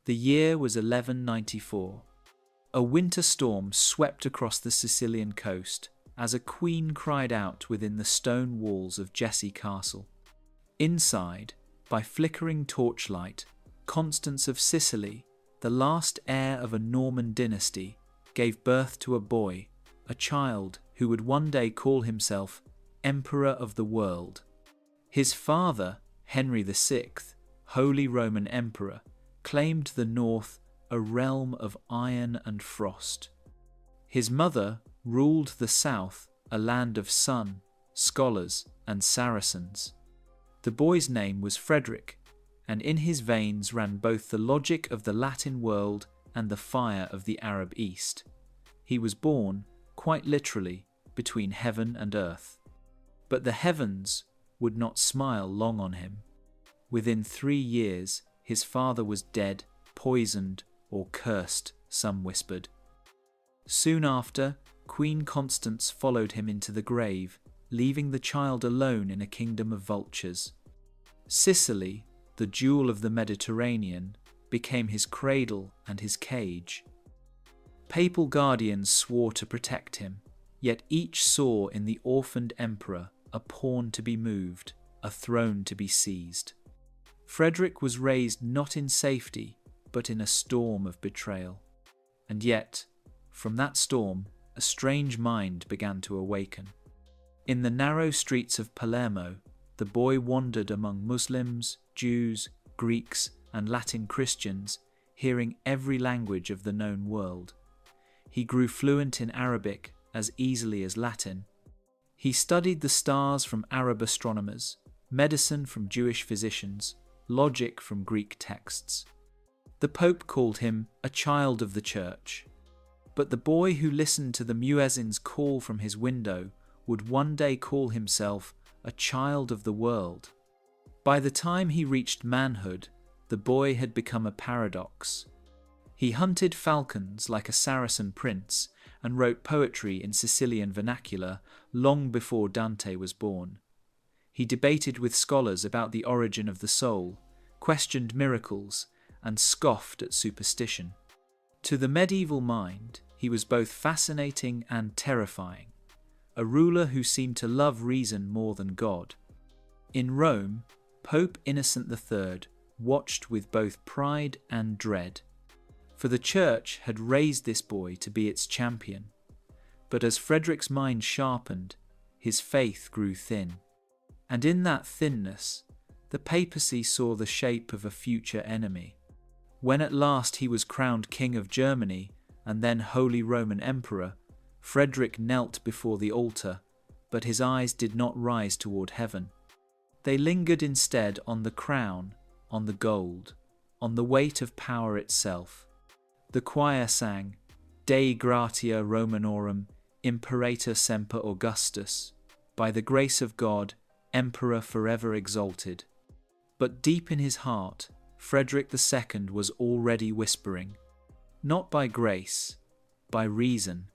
The year was 1194. A winter storm swept across the Sicilian coast as a queen cried out within the stone walls of Jesi castle. Inside, by flickering torchlight, Constance of Sicily, the last heir of a Norman dynasty, gave birth to a boy, a child who would one day call himself Emperor of the World. His father, Henry VI, Holy Roman Emperor, claimed the north, a realm of iron and frost. His mother ruled the south, a land of sun, scholars, and Saracens. The boy's name was Frederick, and in his veins ran both the logic of the Latin world and the fire of the Arab East. He was born, quite literally, between heaven and earth. But the heavens would not smile long on him. Within 3 years, his father was dead, poisoned, or cursed, some whispered. Soon after, Queen Constance followed him into the grave, leaving the child alone in a kingdom of vultures. Sicily, the jewel of the Mediterranean, became his cradle and his cage. Papal guardians swore to protect him, yet each saw in the orphaned emperor a pawn to be moved, a throne to be seized. Frederick was raised not in safety, but in a storm of betrayal. And yet, from that storm, a strange mind began to awaken. In the narrow streets of Palermo, the boy wandered among Muslims, Jews, Greeks, and Latin Christians, hearing every language of the known world. He grew fluent in Arabic as easily as Latin. He studied the stars from Arab astronomers, medicine from Jewish physicians, logic from Greek texts. The Pope called him a child of the Church. But the boy who listened to the muezzin's call from his window would one day call himself a child of the world. By the time he reached manhood, the boy had become a paradox. He hunted falcons like a Saracen prince and wrote poetry in Sicilian vernacular long before Dante was born. He debated with scholars about the origin of the soul, questioned miracles, and scoffed at superstition. To the medieval mind, he was both fascinating and terrifying, a ruler who seemed to love reason more than God. In Rome, Pope Innocent III watched with both pride and dread, for the Church had raised this boy to be its champion. But as Frederick's mind sharpened, his faith grew thin. And in that thinness, the papacy saw the shape of a future enemy. When at last he was crowned King of Germany and then Holy Roman Emperor, Frederick knelt before the altar, but his eyes did not rise toward heaven. They lingered instead on the crown, on the gold, on the weight of power itself. The choir sang, Dei gratia Romanorum, Imperator semper Augustus, by the grace of God, Emperor forever exalted. But deep in his heart, Frederick II was already whispering, not by grace, by reason.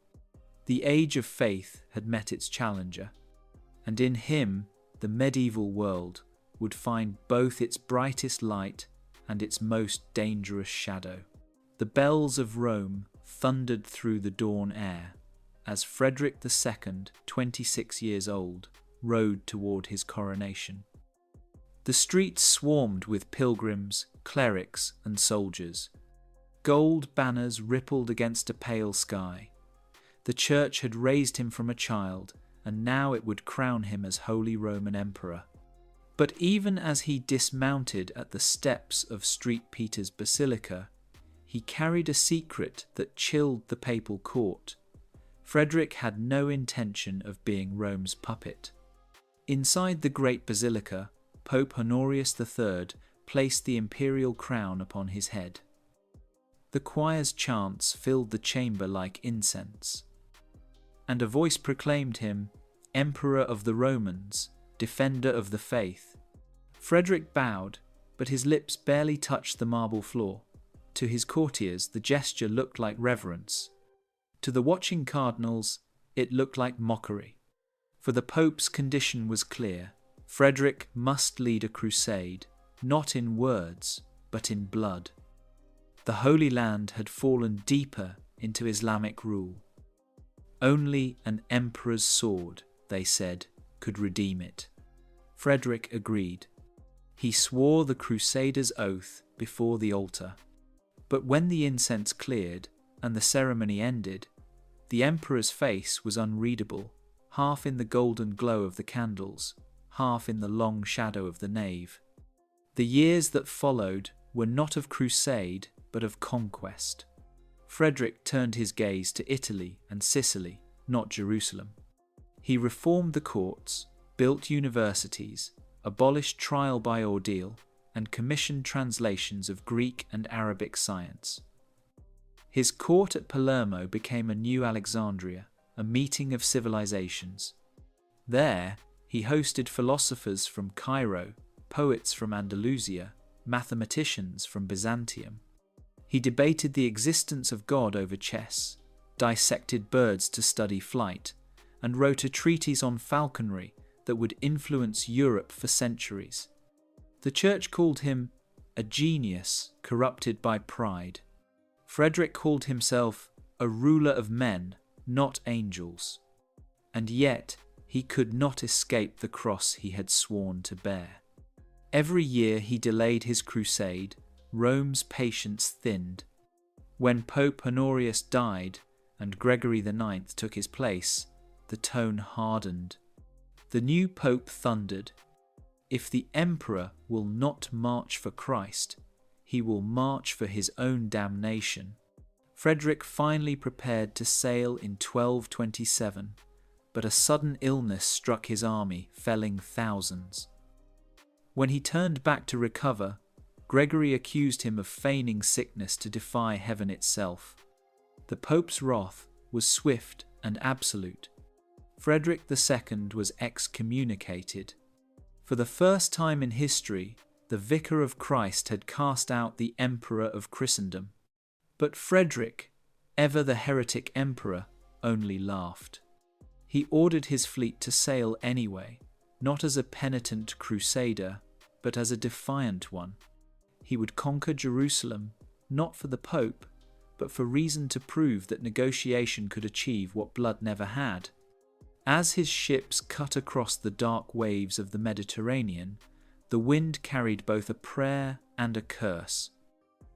The age of faith had met its challenger, and in him the medieval world would find both its brightest light and its most dangerous shadow. The bells of Rome thundered through the dawn air as Frederick II, 26 years old, rode toward his coronation. The streets swarmed with pilgrims, clerics, and soldiers. Gold banners rippled against a pale sky. The Church had raised him from a child, and now it would crown him as Holy Roman Emperor. But even as he dismounted at the steps of St. Peter's Basilica, he carried a secret that chilled the papal court. Frederick had no intention of being Rome's puppet. Inside the great basilica, Pope Honorius III placed the imperial crown upon his head. The choir's chants filled the chamber like incense, and a voice proclaimed him Emperor of the Romans, defender of the faith. Frederick bowed, but his lips barely touched the marble floor. To his courtiers, the gesture looked like reverence. To the watching cardinals, it looked like mockery. For the Pope's condition was clear. Frederick must lead a crusade, not in words, but in blood. The Holy Land had fallen deeper into Islamic rule. Only an emperor's sword, they said, could redeem it. Frederick agreed. He swore the crusader's oath before the altar. But when the incense cleared and the ceremony ended, the emperor's face was unreadable, half in the golden glow of the candles, half in the long shadow of the nave. The years that followed were not of crusade, but of conquest. Frederick turned his gaze to Italy and Sicily, not Jerusalem. He reformed the courts, built universities, abolished trial by ordeal, and commissioned translations of Greek and Arabic science. His court at Palermo became a new Alexandria, a meeting of civilizations. There, he hosted philosophers from Cairo, poets from Andalusia, mathematicians from Byzantium. He debated the existence of God over chess, dissected birds to study flight, and wrote a treatise on falconry that would influence Europe for centuries. The church called him a genius corrupted by pride. Frederick called himself a ruler of men, not angels. And yet he could not escape the cross he had sworn to bear. Every year he delayed his crusade, Rome's patience thinned. When Pope Honorius died and Gregory IX took his place, the tone hardened. The new pope thundered, "If the emperor will not march for Christ, he will march for his own damnation." Frederick finally prepared to sail in 1227, but a sudden illness struck his army, felling thousands. When he turned back to recover, Gregory accused him of feigning sickness to defy heaven itself. The Pope's wrath was swift and absolute. Frederick II was excommunicated. For the first time in history, the Vicar of Christ had cast out the Emperor of Christendom. But Frederick, ever the heretic emperor, only laughed. He ordered his fleet to sail anyway, not as a penitent crusader, but as a defiant one. He would conquer Jerusalem, not for the Pope, but for reason to prove that negotiation could achieve what blood never had. As his ships cut across the dark waves of the Mediterranean, the wind carried both a prayer and a curse.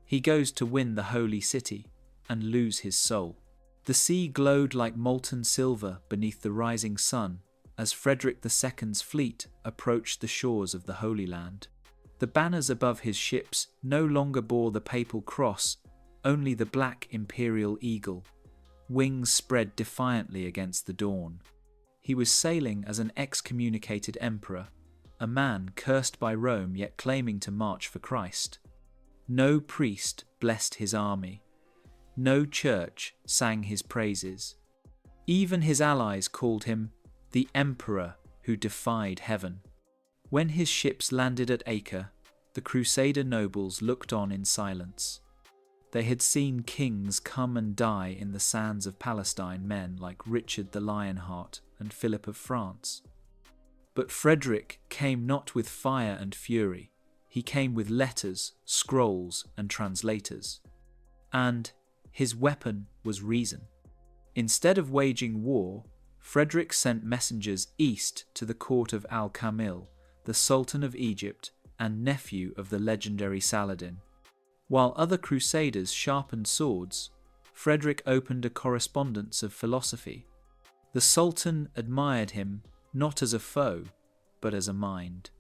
He goes to win the holy city and lose his soul. The sea glowed like molten silver beneath the rising sun as Frederick II's fleet approached the shores of the Holy Land. The banners above his ships no longer bore the papal cross, only the black imperial eagle, wings spread defiantly against the dawn. He was sailing as an excommunicated emperor, a man cursed by Rome yet claiming to march for Christ. No priest blessed his army. No church sang his praises. Even his allies called him the emperor who defied heaven. When his ships landed at Acre, the crusader nobles looked on in silence. They had seen kings come and die in the sands of Palestine, men like Richard the Lionheart and Philip of France. But Frederick came not with fire and fury. He came with letters, scrolls, and translators. And his weapon was reason. Instead of waging war, Frederick sent messengers east to the court of Al-Kamil, the Sultan of Egypt and nephew of the legendary Saladin. While other crusaders sharpened swords, Frederick opened a correspondence of philosophy. The Sultan admired him not as a foe, but as a mind.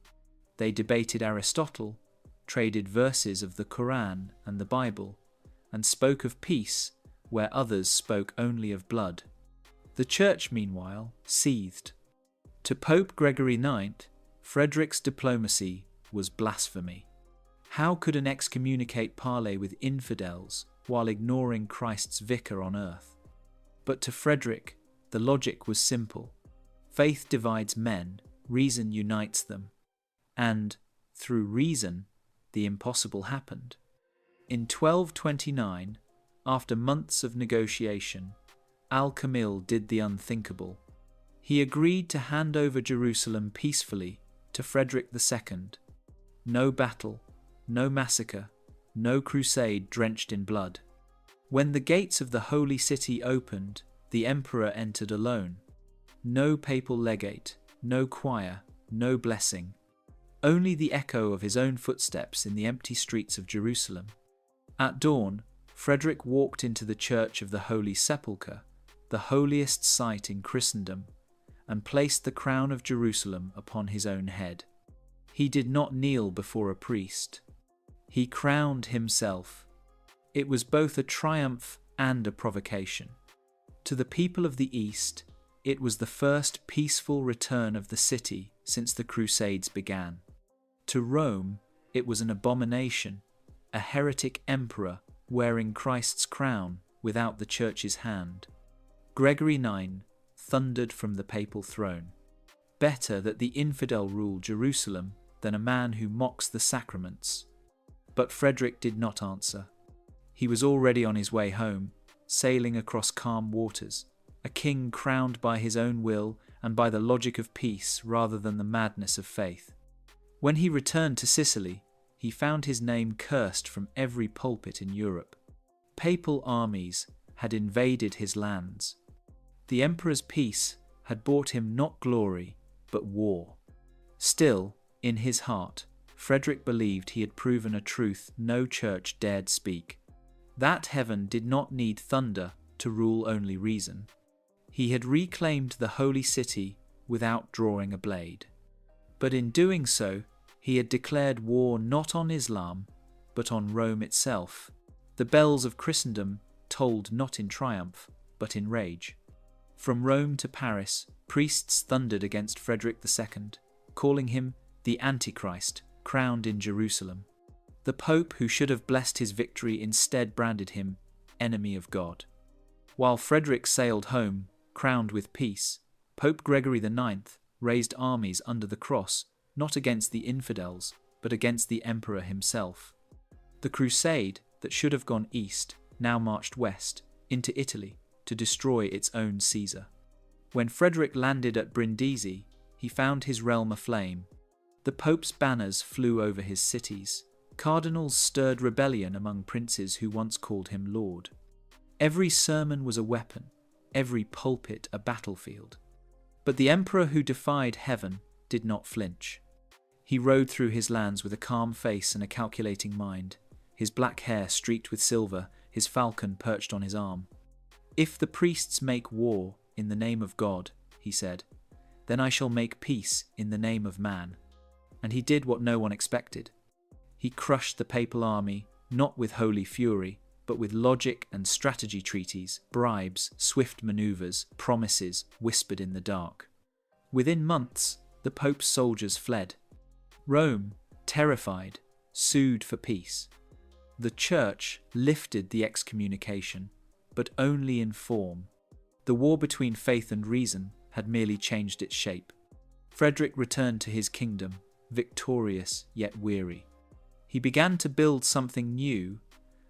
They debated Aristotle, traded verses of the Quran and the Bible, and spoke of peace where others spoke only of blood. The Church, meanwhile, seethed. To Pope Gregory IX, Frederick's diplomacy was blasphemy. How could an excommunicate parley with infidels while ignoring Christ's vicar on earth? But to Frederick, the logic was simple. Faith divides men, reason unites them. And, through reason, the impossible happened. In 1229, after months of negotiation, Al-Kamil did the unthinkable. He agreed to hand over Jerusalem peacefully to Frederick II. No battle, no massacre, no crusade drenched in blood. When the gates of the holy city opened, the emperor entered alone. No papal legate, no choir, no blessing. Only the echo of his own footsteps in the empty streets of Jerusalem. At dawn, Frederick walked into the Church of the Holy Sepulchre, the holiest site in Christendom, and placed the crown of Jerusalem upon his own head. He did not kneel before a priest. He crowned himself. It was both a triumph and a provocation. To the people of the East, it was the first peaceful return of the city since the Crusades began. To Rome, it was an abomination, a heretic emperor wearing Christ's crown without the Church's hand. Gregory IX thundered from the papal throne. Better that the infidel rule Jerusalem than a man who mocks the sacraments. But Frederick did not answer. He was already on his way home, sailing across calm waters, a king crowned by his own will and by the logic of peace rather than the madness of faith. When he returned to Sicily, he found his name cursed from every pulpit in Europe. Papal armies had invaded his lands. The emperor's peace had brought him not glory, but war. Still, in his heart, Frederick believed he had proven a truth no church dared speak. That heaven did not need thunder to rule only reason. He had reclaimed the holy city without drawing a blade. But in doing so, he had declared war not on Islam, but on Rome itself. The bells of Christendom tolled not in triumph, but in rage. From Rome to Paris, priests thundered against Frederick II, calling him the Antichrist, crowned in Jerusalem. The Pope, who should have blessed his victory, instead branded him enemy of God. While Frederick sailed home, crowned with peace, Pope Gregory IX raised armies under the cross, not against the infidels, but against the emperor himself. The crusade that should have gone east now marched west, into Italy, to destroy its own Caesar. When Frederick landed at Brindisi, he found his realm aflame. The Pope's banners flew over his cities. Cardinals stirred rebellion among princes who once called him Lord. Every sermon was a weapon, every pulpit a battlefield. But the emperor who defied heaven did not flinch. He rode through his lands with a calm face and a calculating mind, his black hair streaked with silver, his falcon perched on his arm. "If the priests make war in the name of God," he said, "then I shall make peace in the name of man." And he did what no one expected. He crushed the papal army, not with holy fury, but with logic and strategy treaties, bribes, swift maneuvers, promises whispered in the dark. Within months, the Pope's soldiers fled. Rome, terrified, sued for peace. The Church lifted the excommunication, but only in form. The war between faith and reason had merely changed its shape. Frederick returned to his kingdom, victorious yet weary. He began to build something new,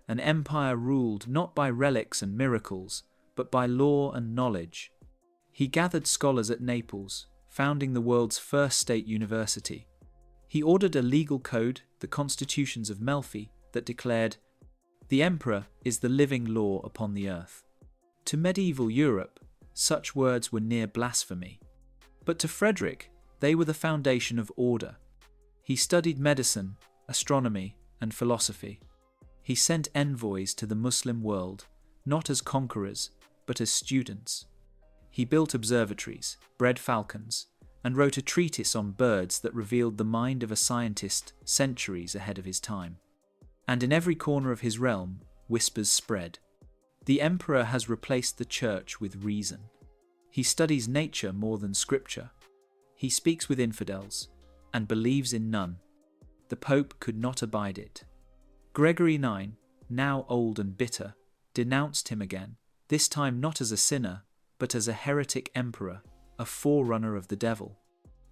an empire ruled not by relics and miracles, but by law and knowledge. He gathered scholars at Naples, founding the world's first state university. He ordered a legal code, the Constitutions of Melfi, that declared, "The emperor is the living law upon the earth." To medieval Europe, such words were near blasphemy. But to Frederick, they were the foundation of order. He studied medicine, astronomy, and philosophy. He sent envoys to the Muslim world, not as conquerors, but as students. He built observatories, bred falcons, and wrote a treatise on birds that revealed the mind of a scientist centuries ahead of his time. And in every corner of his realm, whispers spread. The emperor has replaced the church with reason. He studies nature more than scripture. He speaks with infidels, and believes in none. The Pope could not abide it. Gregory IX, now old and bitter, denounced him again, this time not as a sinner, but as a heretic emperor, a forerunner of the devil.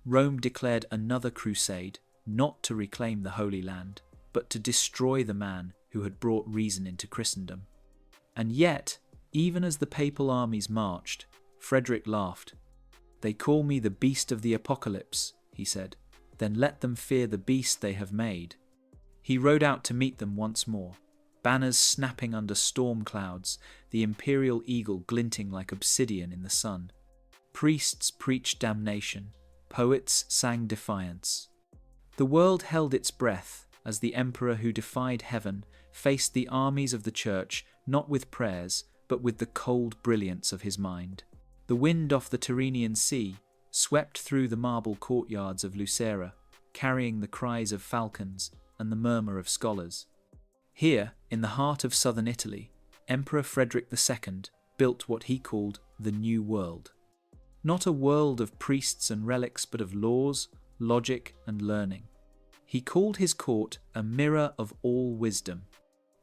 Rome declared another crusade, not to reclaim the Holy Land, but to destroy the man who had brought reason into Christendom. And yet, even as the papal armies marched, Frederick laughed. "They call me the beast of the apocalypse," he said. "Then let them fear the beast they have made." He rode out to meet them once more, banners snapping under storm clouds, the imperial eagle glinting like obsidian in the sun. Priests preached damnation, poets sang defiance. The world held its breath as the emperor who defied heaven faced the armies of the church not with prayers, but with the cold brilliance of his mind. The wind off the Tyrrhenian Sea swept through the marble courtyards of Lucera, carrying the cries of falcons and the murmur of scholars. Here, in the heart of southern Italy, Emperor Frederick II built what he called the New World. Not a world of priests and relics, but of laws, logic, and learning. He called his court a mirror of all wisdom.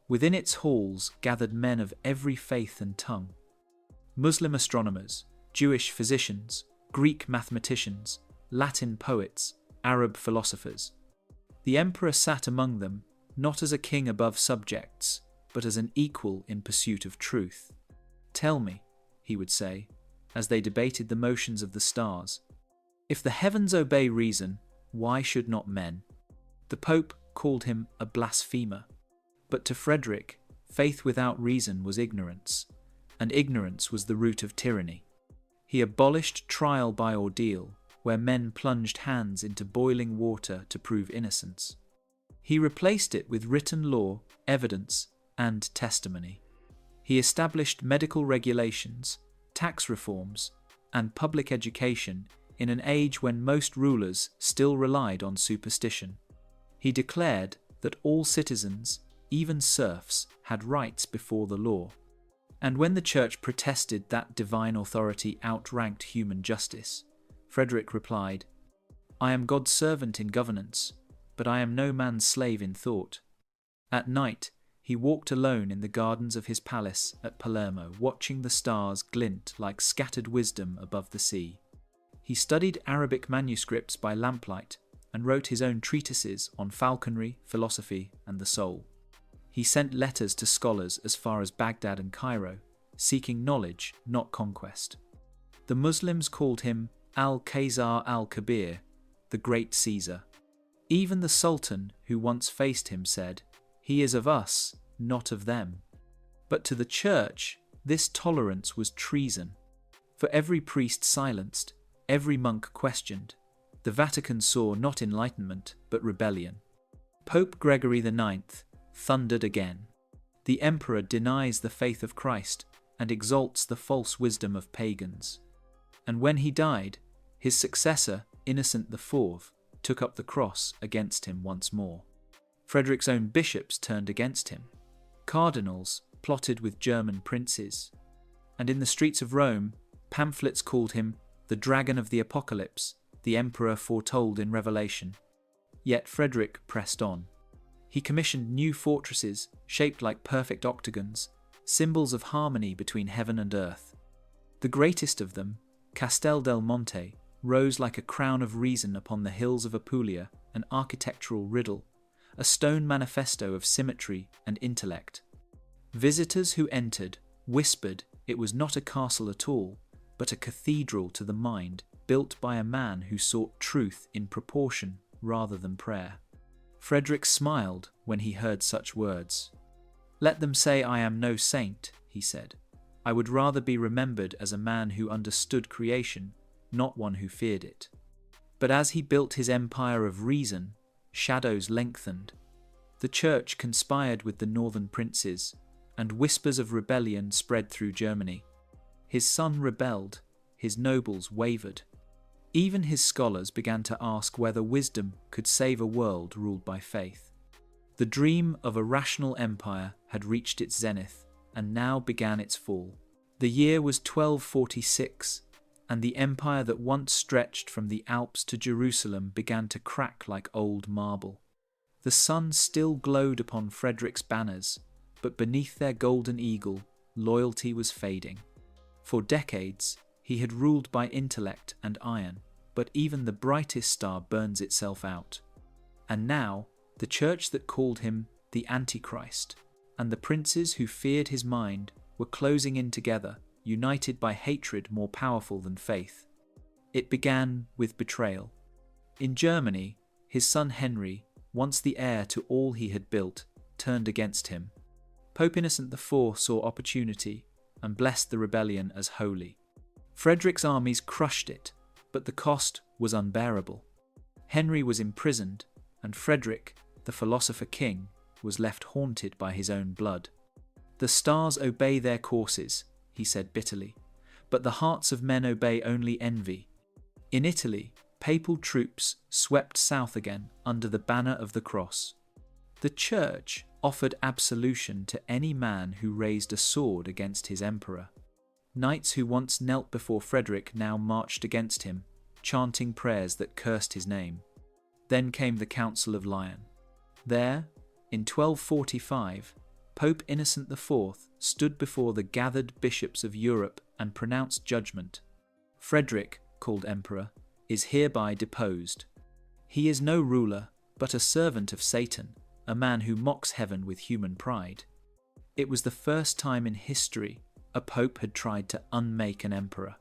Within its halls gathered men of every faith and tongue. Muslim astronomers, Jewish physicians, Greek mathematicians, Latin poets, Arab philosophers. The emperor sat among them, not as a king above subjects, but as an equal in pursuit of truth. "Tell me," he would say, as they debated the motions of the stars, "if the heavens obey reason, why should not men?" The Pope called him a blasphemer. But to Frederick, faith without reason was ignorance, and ignorance was the root of tyranny. He abolished trial by ordeal, where men plunged hands into boiling water to prove innocence. He replaced it with written law, evidence, and testimony. He established medical regulations, tax reforms, and public education in an age when most rulers still relied on superstition. He declared that all citizens, even serfs, had rights before the law. And when the church protested that divine authority outranked human justice, Frederick replied, "I am God's servant in governance, but I am no man's slave in thought." At night, he walked alone in the gardens of his palace at Palermo, watching the stars glint like scattered wisdom above the sea. He studied Arabic manuscripts by lamplight and wrote his own treatises on falconry, philosophy, and the soul. He sent letters to scholars as far as Baghdad and Cairo, seeking knowledge, not conquest. The Muslims called him Al-Qaisar al-Kabir, the Great Caesar. Even the Sultan, who once faced him, said, "He is of us, not of them." But to the church, this tolerance was treason. For every priest silenced, every monk questioned, the Vatican saw not enlightenment, but rebellion. Pope Gregory IX thundered again. The emperor denies the faith of Christ and exalts the false wisdom of pagans. And when he died, his successor, Innocent IV, took up the cross against him once more. Frederick's own bishops turned against him. Cardinals plotted with German princes. And in the streets of Rome, pamphlets called him the Dragon of the Apocalypse, the emperor foretold in Revelation. Yet Frederick pressed on. He commissioned new fortresses shaped like perfect octagons, symbols of harmony between heaven and earth. The greatest of them, Castel del Monte, rose like a crown of reason upon the hills of Apulia, an architectural riddle, a stone manifesto of symmetry and intellect. Visitors who entered whispered it was not a castle at all, but a cathedral to the mind, built by a man who sought truth in proportion rather than prayer. Frederick smiled when he heard such words. "Let them say I am no saint," he said. "I would rather be remembered as a man who understood creation, not one who feared it." But as he built his empire of reason, shadows lengthened. The church conspired with the northern princes, and whispers of rebellion spread through Germany. His son rebelled, his nobles wavered. Even his scholars began to ask whether wisdom could save a world ruled by faith. The dream of a rational empire had reached its zenith, and now began its fall. The year was 1246, and the empire that once stretched from the Alps to Jerusalem began to crack like old marble. The sun still glowed upon Frederick's banners, but beneath their golden eagle, loyalty was fading. For decades, he had ruled by intellect and iron, but even the brightest star burns itself out. And now, the church that called him the Antichrist, and the princes who feared his mind were closing in together, united by hatred more powerful than faith. It began with betrayal. In Germany, his son Henry, once the heir to all he had built, turned against him. Pope Innocent IV saw opportunity and blessed the rebellion as holy. Frederick's armies crushed it, but the cost was unbearable. Henry was imprisoned, and Frederick, the philosopher king, was left haunted by his own blood. "The stars obey their courses," he said bitterly, "but the hearts of men obey only envy." In Italy, papal troops swept south again under the banner of the cross. The Church offered absolution to any man who raised a sword against his emperor. Knights who once knelt before Frederick now marched against him, chanting prayers that cursed his name. Then came the Council of Lyon. There, in 1245, Pope Innocent IV stood before the gathered bishops of Europe and pronounced judgment. Frederick, called emperor, is hereby deposed. He is no ruler, but a servant of Satan, a man who mocks heaven with human pride. It was the first time in history a pope had tried to unmake an emperor.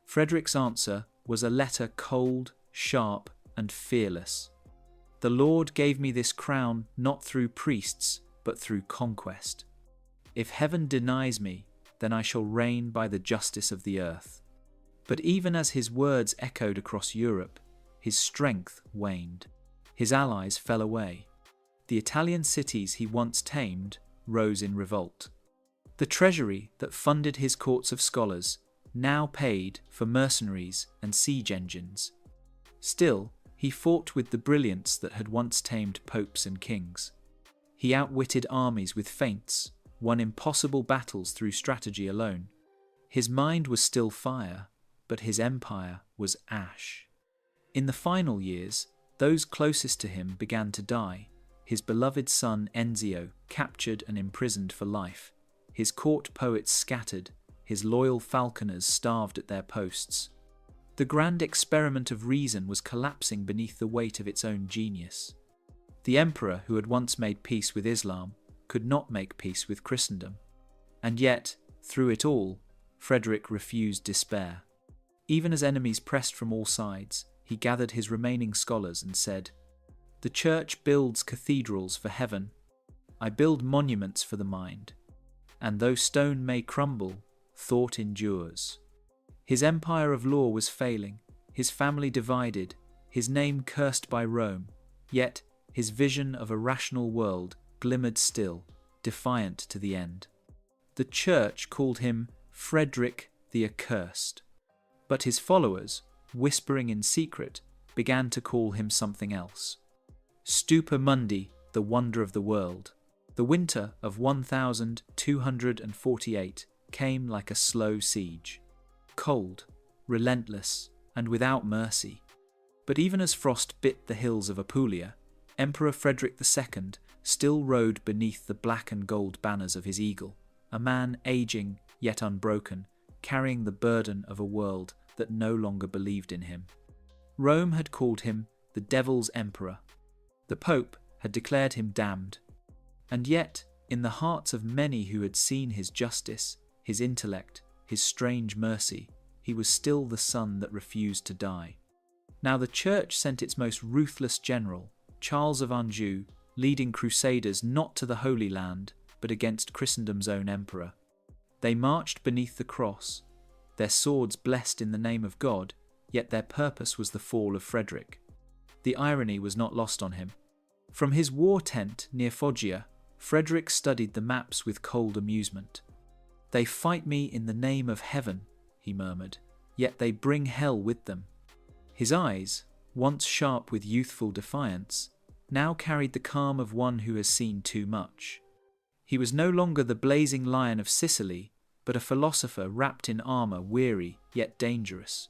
Frederick's answer was a letter cold, sharp, and fearless. "The Lord gave me this crown not through priests, but through conquest. If heaven denies me, then I shall reign by the justice of the earth." But even as his words echoed across Europe, his strength waned. His allies fell away. The Italian cities he once tamed rose in revolt. The treasury that funded his courts of scholars now paid for mercenaries and siege engines. Still, he fought with the brilliance that had once tamed popes and kings. He outwitted armies with feints, won impossible battles through strategy alone. His mind was still fire, but his empire was ash. In the final years, those closest to him began to die. His beloved son Enzio captured and imprisoned for life, his court poets scattered, his loyal falconers starved at their posts. The grand experiment of reason was collapsing beneath the weight of its own genius. The emperor who had once made peace with Islam could not make peace with Christendom. And yet, through it all, Frederick refused despair. Even as enemies pressed from all sides, he gathered his remaining scholars and said, "The Church builds cathedrals for heaven. I build monuments for the mind. And though stone may crumble, thought endures." His empire of law was failing, his family divided, his name cursed by Rome, yet his vision of a rational world glimmered still, defiant to the end. The Church called him Frederick the Accursed, but his followers, whispering in secret, began to call him something else. Stupor Mundi, the Wonder of the World. The winter of 1248 came like a slow siege. Cold, relentless, and without mercy. But even as frost bit the hills of Apulia, Emperor Frederick II still rode beneath the black and gold banners of his eagle, a man aging yet unbroken, carrying the burden of a world that no longer believed in him. Rome had called him the Devil's Emperor. The Pope had declared him damned. And yet, in the hearts of many who had seen his justice, his intellect, his strange mercy, he was still the son that refused to die. Now the Church sent its most ruthless general, Charles of Anjou, leading crusaders not to the Holy Land, but against Christendom's own emperor. They marched beneath the cross, their swords blessed in the name of God, yet their purpose was the fall of Frederick. The irony was not lost on him. From his war tent near Foggia, Frederick studied the maps with cold amusement. "They fight me in the name of heaven," he murmured, "yet they bring hell with them." His eyes, once sharp with youthful defiance, now carried the calm of one who has seen too much. He was no longer the blazing lion of Sicily, but a philosopher wrapped in armour, weary yet dangerous.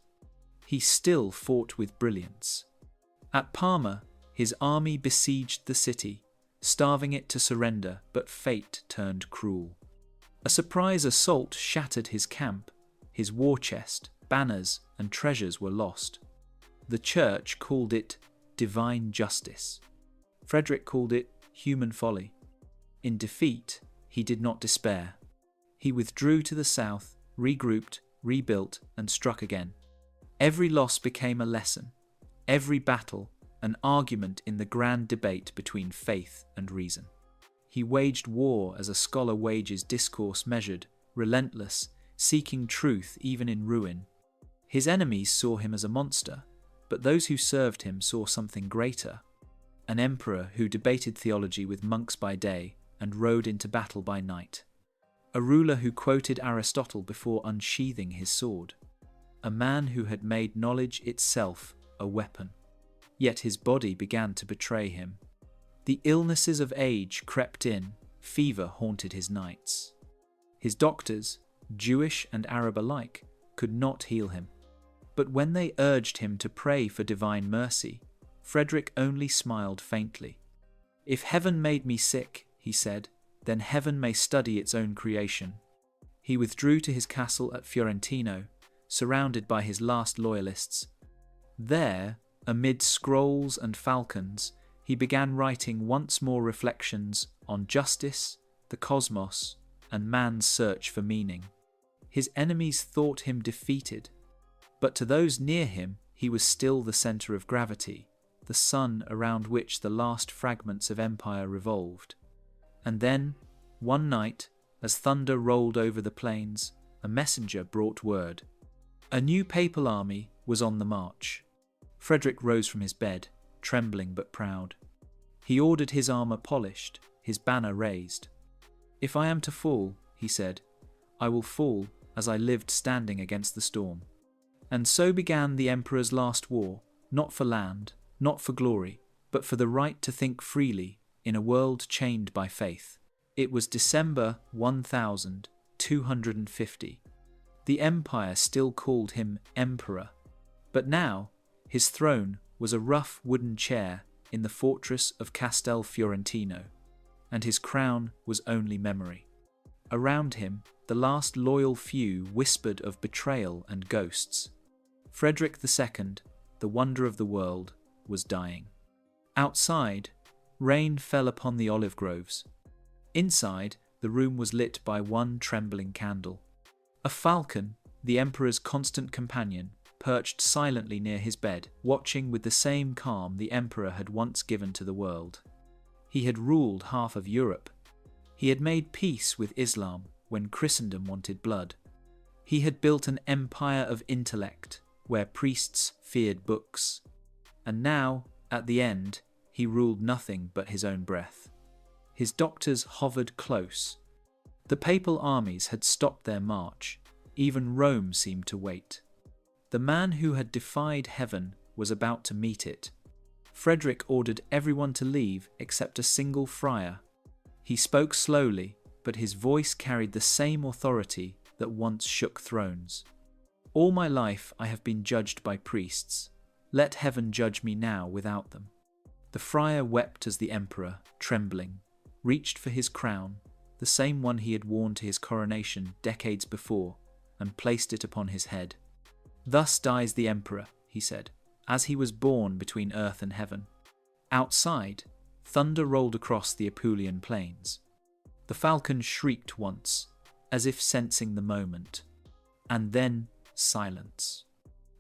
He still fought with brilliance. At Parma, his army besieged the city, starving it to surrender, but fate turned cruel. A surprise assault shattered his camp, his war chest, banners, and treasures were lost. The Church called it divine justice. Frederick called it human folly. In defeat, he did not despair. He withdrew to the south, regrouped, rebuilt, and struck again. Every loss became a lesson. Every battle, an argument in the grand debate between faith and reason. He waged war as a scholar wages discourse measured, relentless, seeking truth even in ruin. His enemies saw him as a monster, but those who served him saw something greater, an emperor who debated theology with monks by day and rode into battle by night, a ruler who quoted Aristotle before unsheathing his sword, a man who had made knowledge itself a weapon. Yet his body began to betray him. The illnesses of age crept in, fever haunted his nights. His doctors, Jewish and Arab alike, could not heal him. But when they urged him to pray for divine mercy, Frederick only smiled faintly. "If heaven made me sick," he said, "then heaven may study its own creation." He withdrew to his castle at Fiorentino, surrounded by his last loyalists. There, amid scrolls and falcons, he began writing once more reflections on justice, the cosmos, and man's search for meaning. His enemies thought him defeated, but to those near him he was still the centre of gravity, the sun around which the last fragments of empire revolved. And then, one night, as thunder rolled over the plains, a messenger brought word. A new papal army was on the march. Frederick rose from his bed, trembling but proud. He ordered his armour polished, his banner raised. "If I am to fall," he said, "I will fall as I lived standing against the storm." And so began the emperor's last war, not for land, not for glory, but for the right to think freely in a world chained by faith. It was December 1250. The empire still called him emperor, but now his throne was a rough wooden chair in the fortress of Castel Fiorentino, and his crown was only memory. Around him, the last loyal few whispered of betrayal and ghosts. Frederick II, the wonder of the world, was dying. Outside, rain fell upon the olive groves. Inside, the room was lit by one trembling candle. A falcon, the emperor's constant companion, perched silently near his bed, watching with the same calm the emperor had once given to the world. He had ruled half of Europe. He had made peace with Islam when Christendom wanted blood. He had built an empire of intellect, where priests feared books. And now, at the end, he ruled nothing but his own breath. His doctors hovered close. The papal armies had stopped their march. Even Rome seemed to wait. The man who had defied heaven was about to meet it. Frederick ordered everyone to leave except a single friar. He spoke slowly, but his voice carried the same authority that once shook thrones. "All my life I have been judged by priests. Let heaven judge me now without them." The friar wept as the emperor, trembling, reached for his crown, the same one he had worn to his coronation decades before, and placed it upon his head. "Thus dies the emperor," he said, "as he was born between earth and heaven." Outside, thunder rolled across the Apulian plains. The falcon shrieked once, as if sensing the moment, and then silence.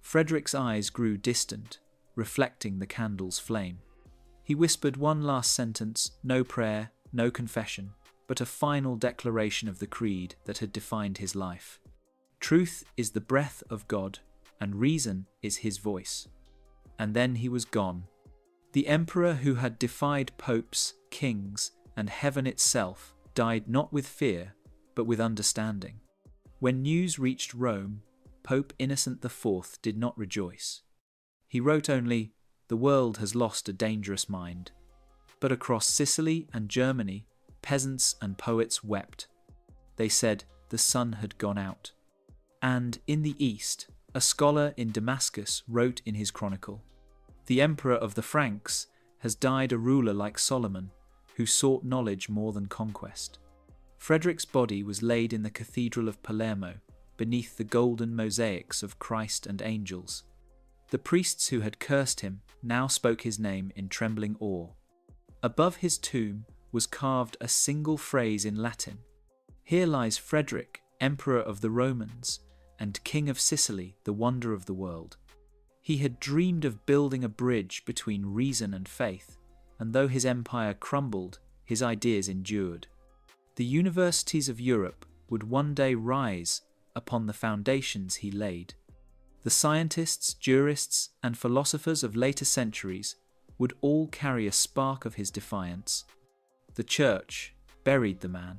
Frederick's eyes grew distant, reflecting the candle's flame. He whispered one last sentence, no prayer, no confession, but a final declaration of the creed that had defined his life. Truth is the breath of God, and reason is his voice. And then he was gone. The emperor who had defied popes, kings, and heaven itself died not with fear, but with understanding. When news reached Rome, Pope Innocent IV did not rejoice. He wrote only, "The world has lost a dangerous mind." But across Sicily and Germany, peasants and poets wept. They said the sun had gone out. And in the East, a scholar in Damascus wrote in his chronicle, "The emperor of the Franks has died a ruler like Solomon, who sought knowledge more than conquest." Frederick's body was laid in the Cathedral of Palermo, beneath the golden mosaics of Christ and angels. The priests who had cursed him now spoke his name in trembling awe. Above his tomb was carved a single phrase in Latin. "Here lies Frederick, Emperor of the Romans, and King of Sicily, the wonder of the world." He had dreamed of building a bridge between reason and faith, and though his empire crumbled, his ideas endured. The universities of Europe would one day rise upon the foundations he laid. The scientists, jurists, and philosophers of later centuries would all carry a spark of his defiance. The church buried the man,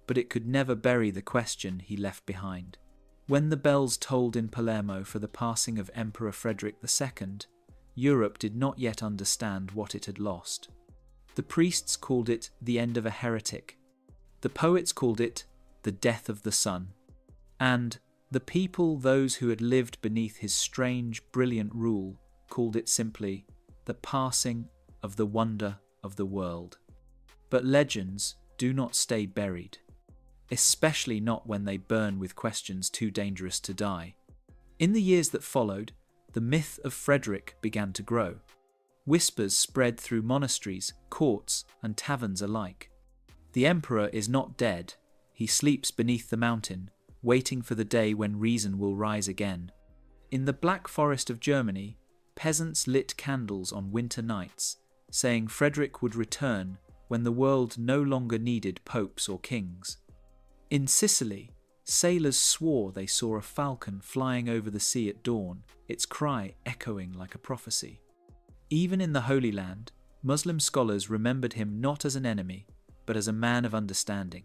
but it could never bury the question he left behind. When the bells tolled in Palermo for the passing of Emperor Frederick II, Europe did not yet understand what it had lost. The priests called it the end of a heretic. The poets called it the death of the sun. And the people, those who had lived beneath his strange, brilliant rule, called it simply the passing of the wonder of the world. But legends do not stay buried, especially not when they burn with questions too dangerous to die. In the years that followed, the myth of Frederick began to grow. Whispers spread through monasteries, courts, and taverns alike. The emperor is not dead. He sleeps beneath the mountain, waiting for the day when reason will rise again. In the Black Forest of Germany, peasants lit candles on winter nights, saying Frederick would return when the world no longer needed popes or kings. In Sicily, sailors swore they saw a falcon flying over the sea at dawn, its cry echoing like a prophecy. Even in the Holy Land, Muslim scholars remembered him not as an enemy, but as a man of understanding.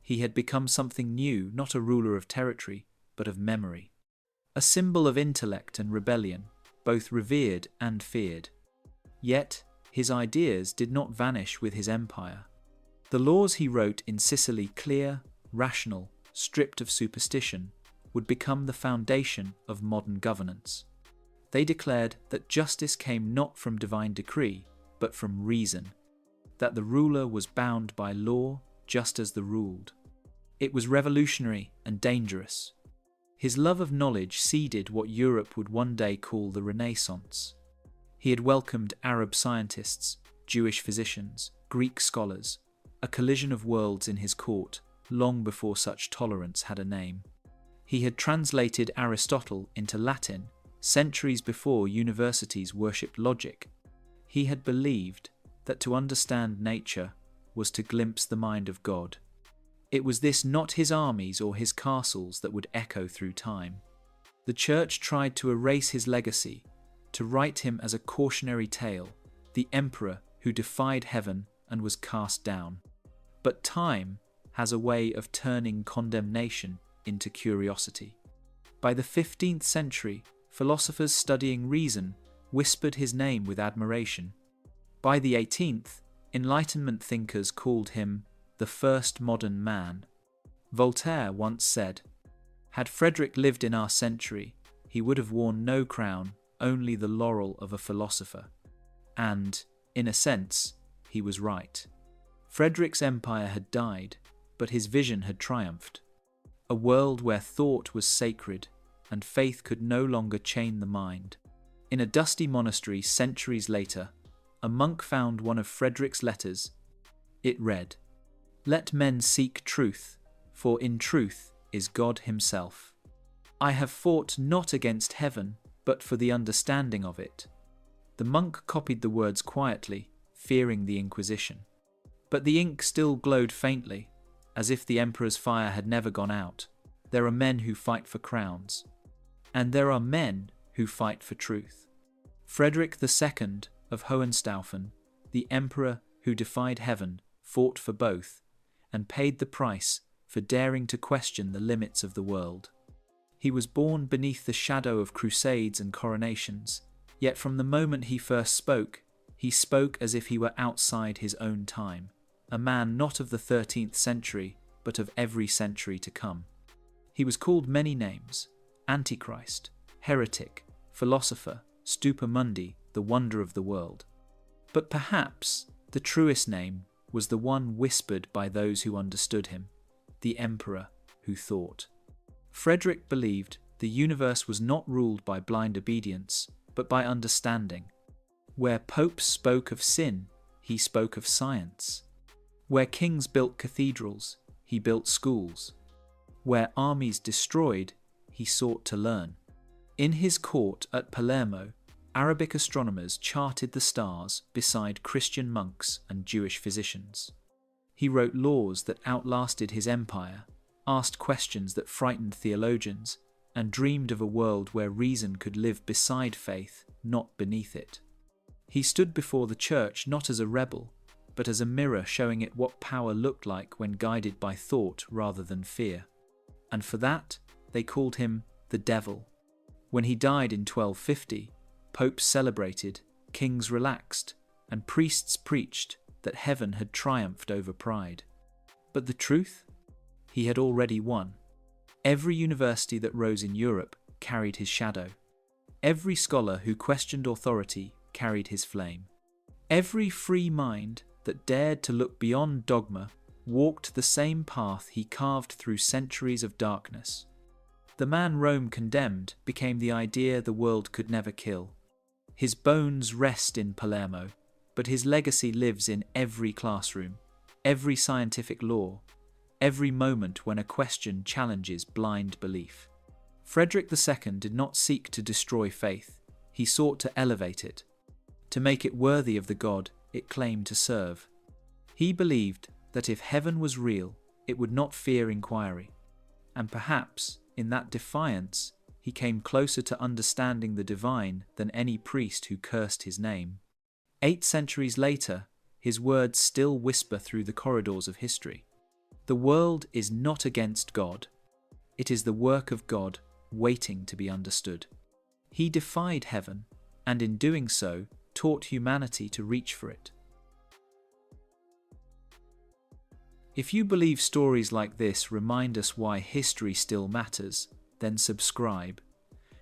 He had become something new, not a ruler of territory, but of memory. A symbol of intellect and rebellion, both revered and feared. Yet, his ideas did not vanish with his empire. The laws he wrote in Sicily, clear, rational, stripped of superstition, would become the foundation of modern governance. They declared that justice came not from divine decree, but from reason, that the ruler was bound by law just as the ruled. It was revolutionary and dangerous. His love of knowledge seeded what Europe would one day call the Renaissance. He had welcomed Arab scientists, Jewish physicians, Greek scholars, a collision of worlds in his court, long before such tolerance had a name. He had translated Aristotle into Latin, centuries before universities worshipped logic. He had believed that to understand nature was to glimpse the mind of God. It was this, not his armies or his castles, that would echo through time. The church tried to erase his legacy, to write him as a cautionary tale, the emperor who defied heaven and was cast down. But time has a way of turning condemnation into curiosity. By the 15th century, philosophers studying reason whispered his name with admiration. By the 18th, Enlightenment thinkers called him the first modern man. Voltaire once said, "Had Frederick lived in our century, he would have worn no crown, only the laurel of a philosopher." And, in a sense, he was right. Frederick's empire had died, but his vision had triumphed. A world where thought was sacred and faith could no longer chain the mind. In a dusty monastery centuries later, a monk found one of Frederick's letters. It read, "Let men seek truth, for in truth is God himself. I have fought not against heaven, but for the understanding of it." The monk copied the words quietly, fearing the Inquisition. But the ink still glowed faintly, as if the emperor's fire had never gone out. There are men who fight for crowns, and there are men who fight for truth. Frederick II of Hohenstaufen, the emperor who defied heaven, fought for both, and paid the price for daring to question the limits of the world. He was born beneath the shadow of crusades and coronations, yet from the moment he first spoke, he spoke as if he were outside his own time, a man not of the 13th century, but of every century to come. He was called many names: Antichrist, heretic, philosopher, Stupor Mundi, the wonder of the world. But perhaps the truest name was the one whispered by those who understood him, the emperor who thought. Frederick believed the universe was not ruled by blind obedience, but by understanding. Where popes spoke of sin, he spoke of science. Where kings built cathedrals, he built schools. Where armies destroyed, he sought to learn. In his court at Palermo, Arabic astronomers charted the stars beside Christian monks and Jewish physicians. He wrote laws that outlasted his empire, asked questions that frightened theologians, and dreamed of a world where reason could live beside faith, not beneath it. He stood before the church not as a rebel, but as a mirror showing it what power looked like when guided by thought rather than fear. And for that, they called him the devil. When he died in 1250, popes celebrated, kings relaxed, and priests preached that heaven had triumphed over pride. But the truth? He had already won. Every university that rose in Europe carried his shadow. Every scholar who questioned authority carried his flame. Every free mind that dared to look beyond dogma walked the same path he carved through centuries of darkness. The man Rome condemned became the idea the world could never kill. His bones rest in Palermo, but his legacy lives in every classroom, every scientific law, every moment when a question challenges blind belief. Frederick II did not seek to destroy faith, he sought to elevate it, to make it worthy of the God it claimed to serve. He believed that if heaven was real, it would not fear inquiry, and perhaps, in that defiance, he came closer to understanding the divine than any priest who cursed his name. 8 centuries later, his words still whisper through the corridors of history. The world is not against God. It is the work of God waiting to be understood. He defied heaven, and in doing so, taught humanity to reach for it. If you believe stories like this remind us why history still matters, then subscribe,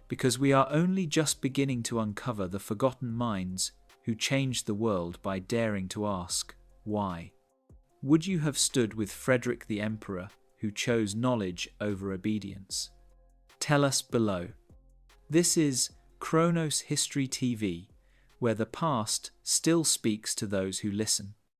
because we are only just beginning to uncover the forgotten minds who changed the world by daring to ask, why? Would you have stood with Frederick the Emperor, who chose knowledge over obedience? Tell us below. This is Chronos History TV, where the past still speaks to those who listen.